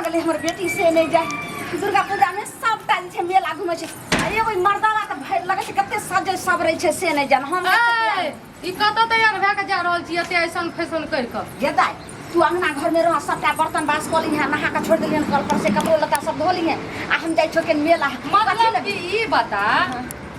गेले हमर बेटी से नहीं जाए दुर्गा पूजा में सब टाइम छे मेला घुमे छे एगो मर्दाना त भइर लगे छे कते सजे सब रहे छे से नहीं जान हम ई कत तैयार भए के जा रहल छी एते ऐसन फैशन कर के गेदाई तू अंगना घर में रह सबटा बर्तन बास कली है नहा के छोड़ देलियन कल पर से कपड़ो लत्ता सब धोली है आ हम जाई छो के मेला मतलब कि ई बता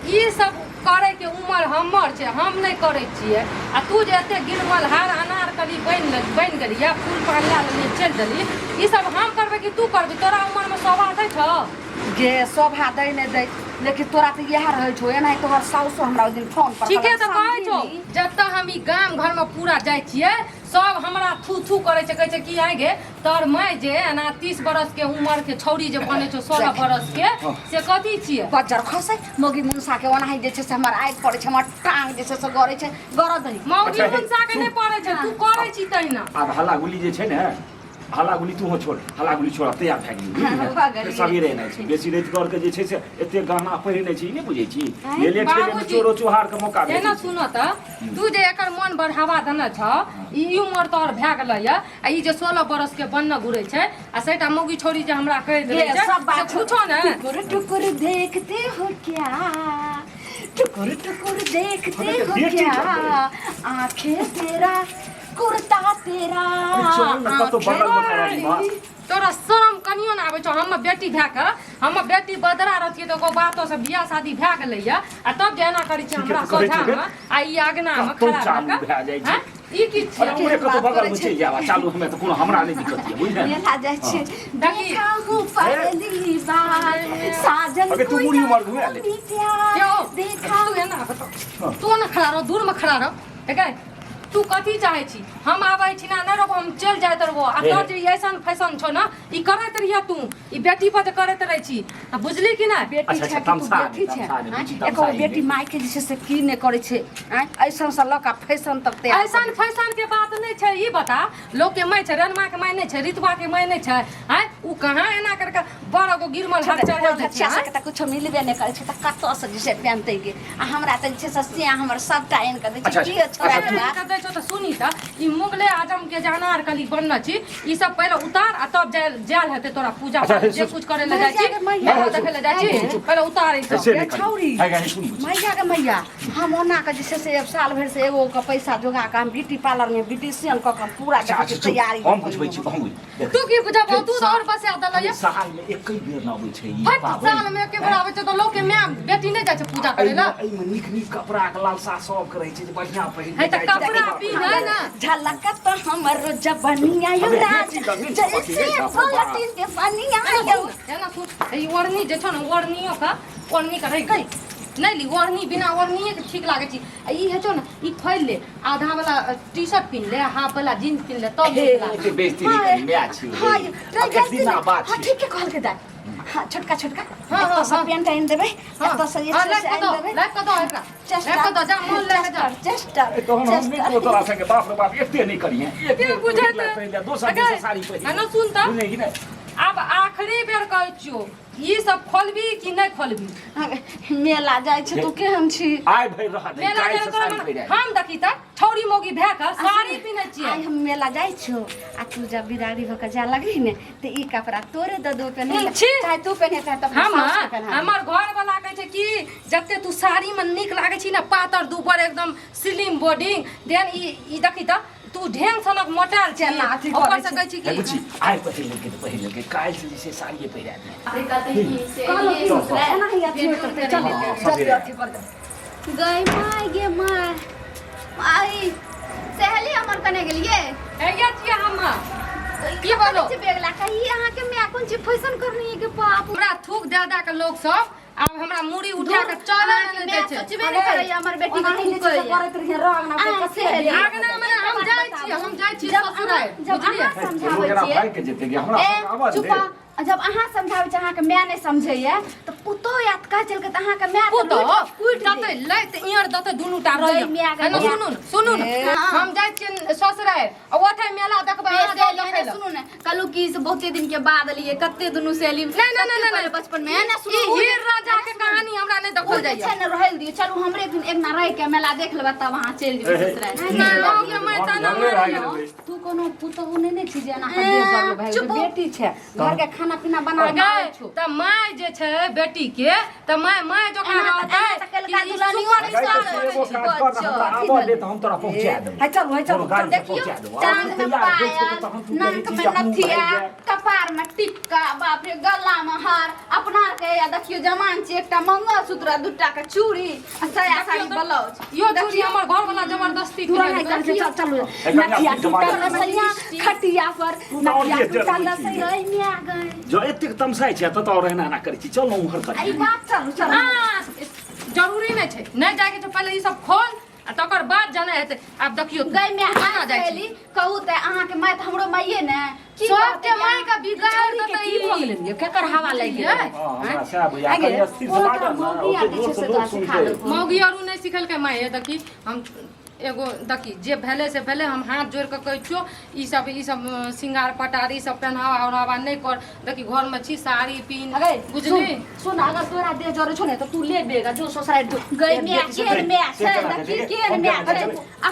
ई सब करे के उम्र हमर छे हम नहीं करे छिए आ तू जे एते गिरमल हार अनार कली बन गेली या फूल पहला ले चल देली ई सब हम करबे कि तू करबी तोरा उम्र में शोभा दै छ जे शोभा दै नहीं दै लेकिन तोरा तो यह रहे छो एना तोहर साउस हमरा दिन फोन पर ठीक है तो कहै छो जब हम ई गांव घर में पूरा जाय छिए सब हमरा थू थू करे छे कहै छे कि आइ गे तोर माय जे ना 30 बरस के उम्र के छौरी जे बने छो 16 बरस के से कथी छिए बज्जर खसे मोगी मुनसा के ओना जे छे से हमर आइ पड़े छे हमर टांग जे छे से गरे छे गरद नहीं मोगी मुनसा के नहीं पड़े छे तू करे छी तैना अब हल्ला गुली जे छे ने हल्ला गुली तू हो छोड़ हल्ला गुली छोड़ तैयार भए गेली सबेरे नहीं छै बेसी रात कर के जे छै से एते गहना पहिरने छी नहीं बुझै छी ले ले के चोरो चोहार के मौका दे एना सुनो त तू जे एकर मन बढ़ावा देना छ ई उम्र तोर भए गेलै आ ई जे 16 बरस के बनना घुरै छै आ सेटा मौगी छोरी जे हमरा कहि देले छै सब बात पूछो ने टुकुर टुकुर देखते हो क्या टुकुर टुकुर देखते हो क्या आंखें तेरा कुर्ता तेरा तोरा शरम कनियो ना आबै छौ हम बेटी भए के हम बेटी बदरा रहतिए तो को बातो से बियाह शादी भए गेलै आ तब जेना करै छै हमरा सोझा में आ ई आगना में खड़ा भए जाइ छै ई की छै हमरे कतो बगल में चल जावा चालू हमें तो कोनो हमरा नहीं दिक्कत है बुझले मेला जाइ छै देखा हूं पहली बार साजन अबे तू बुढ़ी उम्र में आले क्यों देखा तू एना तू ना खड़ा रह दूर में खड़ा रह देखै तू कथी चाहे छी हम आबै छी ना नहीं रहो हम चल जात रहो आ तोर जे ऐसन फैशन छो ना ई करत रहिया तू ई बेटी पर करत रही छी आ बुझली कि ना बेटी छै तू बेटी छै एको बेटी माय के जे से की ने करे छै ऐसन से लका फैशन तक ते ऐसन फैशन के बात नहीं छै ई बता लोग के माय छै रनमा के माय नहीं छै रितवा के माय नहीं छै हैं उ कहां एना करके बड़ गो गिरमल हाथ चढ़ जाय छै अच्छा के त कुछ मिलबे नहीं करे छै त कत्तो से जे पहनते के आ हमरा त जे से हमर सबटा एन के दे छै की छोरा छो तो सुनी त ई मुगले आजम के जनार कली बनना छी ई सब पहले उतार आ तब जाल हेते तोरा पूजा जे कुछ करे ले जाय छी देखे ले जाय छी पहले उतार ई सब छौरी मैया के मैया हम ओना के जे से साल भर से एगो के पैसा जोगा के हम ब्यूटी पार्लर में ब्यूटिशियन क के पूरा तैयारी हम बुझबै छी कहू तू की बुझब तू और बसे दल ये साल में एक ही बेर न आबै छै ई साल में एक बेर आबै छै तो लोग के माय बेटी नहीं जाय छै पूजा करे ला एई में नीक नीक कपड़ा के लालसा सब करे छै बढ़िया पहिन है त कपड़ा पी ना झलकत हमर जबनिया युवराज जैसे पलटिन के पनिया एना सुन ई ओढ़नी जे छ न ओढ़नियो का ओढ़नी का रही गई नहीं ली ओढ़नी बिना ओढ़नी के ठीक लागे छी ई है छो न ई खोल ले आधा वाला टी-शर्ट पिन ले हाफ वाला जींस पिन ले तब ये बेइज्जती नहीं करी मैं अच्छी हां ये दिन बात हां ठीक है कहल के दा हां छोटका छोटका हां सब पेंट आइन देबे तो से ये से आइन देबे लाइक कर दो एकरा लाइक कर दो जा मोल ले जा जस्ट तो हम नहीं को तोरा संगे बाप रे बाप एते नहीं करिए के बुझे पहले दोसर दिन से साड़ी पहिन ना सुन त बुझे कि नहीं अब आखिरी बेर कहै छियो ई सब खोलबी कि नहीं खोलबी मेला जाय छै तू केहन छी आइ भई रहा दे मेला काई से साड़ी गेल पहिरा हम देखी त छौरी मोगी भए के साड़ी पिनै छियै आइ हम मेला जाय छो आ तू जब बिराड़ी हो के जा लगही ने त ई कपड़ा तोरे द दो पहने चाहे तू पहने चाहे त हमर घर वाला कहै छै कि जते तू साड़ी में नीक लागे छी ना पातर दुपर एकदम स्लिम बॉडी देन ई देखी त तू ढेंग सनक मोटाल छै ना ऊपर से कहै छी कि बुझी आइ पहिन लेके काल से जैसे साड़ी पहिरा दे अरे कहते हैं कि से ये दूसरा एना ही अथी करते चल जल्दी अथी कर दे गई माय गे माय आई सहेली हमर कने गेलिए हैया छियै हम की बोलो बेगला कही अहाँ के मैं कोन चीज फैशन करनी है के बाप हमरा थूक दे के लोग सब अब हमरा मुड़ी उठा के चले नहीं दे छै सोचबे नहीं करे हमर बेटी के थूक करे करत रहिए रंग ना पे कसे आगना में हम जाय छी ससुराल बुझलिए समझाबै जरा छियै भाई के जेते हमरा आवाज दे जब अहाँ समझाबै छी अहाँ के माय नहीं समझैया त पुतो याद का चल के त अहाँ के माय पुतो कुट दते लैत इयर दते दुनू टा रहिए सुनू हम जाइ छियै ससुराल आ ओथे मेला देखबै अहाँ जाउ देखै लए सुनू ने कलू की से बहुते दिन के बाद लिए कते दुनू सहेली नहीं बचपन में ना सुनू हीर राजा के कहानी हमरा नहीं देखल जाइए छै न रहल दियो चलू हमरे दिन एक ना रह के मेला देख लेबा तब वहां चल जेबै ससुराल तू कोनो पुतो नहीं छी जे ना दे जाबे भाई बेटी छै घर के खाना पीना बना के त माय जे छै बेटी के त माय जो कह रहतै आबो दे त हम तोरा पहुंचा देब हाय चल देखियो चांद में पायल नाक में नथिया कपार में टिक्का बाप रे गला में हार अपना के या देखियो जमान छी एकटा मंगलसूत्र दूटा के चूड़ी आ साया साड़ी ब्लाउज यो चूड़ी हमर घर वाला जबरदस्ती चल नथिया टूटल सैया खटिया पर नथिया टूटल सैया में आ गए जो एतेक तमसाइ छै त तो रहना ना करै छी चल न उहर कर ई बात चल जरूरी नहीं छै नहीं जाके तो पहले ई सब खोल आ तकर बाद जाने हेतै आब देखियो गई में कहाँ जाइ सहेली छी कहू त अहाँ के माय त हमरो माइये ने सबके माय का बिगाड़ के देतै की भ गेलै केकर हवा लागि गेलै हमरा साहब या कनी स्थिर से बाजल ना ओते जोर से लोग सुनते मौगी आरू नहीं सिखल के माय है देखी हम एगो देखी जे भेले से भेले हम हाथ जोड़ के कहै छियो ई सब सिंगार पटारी सब पहनावा ओढ़ावा नहीं कर देखी घर में छी साड़ी पीन बुझली सुन अगर तोरा दे जरे छो ने त तू ले बेगा जो ससुराल गई में केर में छै देखी केर में छै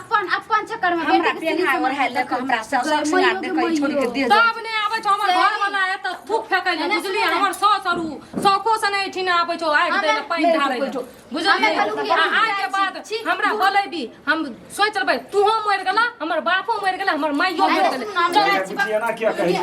अपन चक्कर में हमरा पेनहा ओढ़ाय ले हमरा सब सिंगार दे कहि छोड़ के दे तब ने आबै छ हमर घर वाला एत थूक फेकै ले बुझली हमर सास अरू सौखो से नहीं ठिना आबै छ आइ दे पानी ढारै बुझली आइ के बाद हमरा बोलेबी हम सोच लेबै तूहो मर गेला हमर बापो मर गेला हमर माइयो मर गेला ना क्या कहि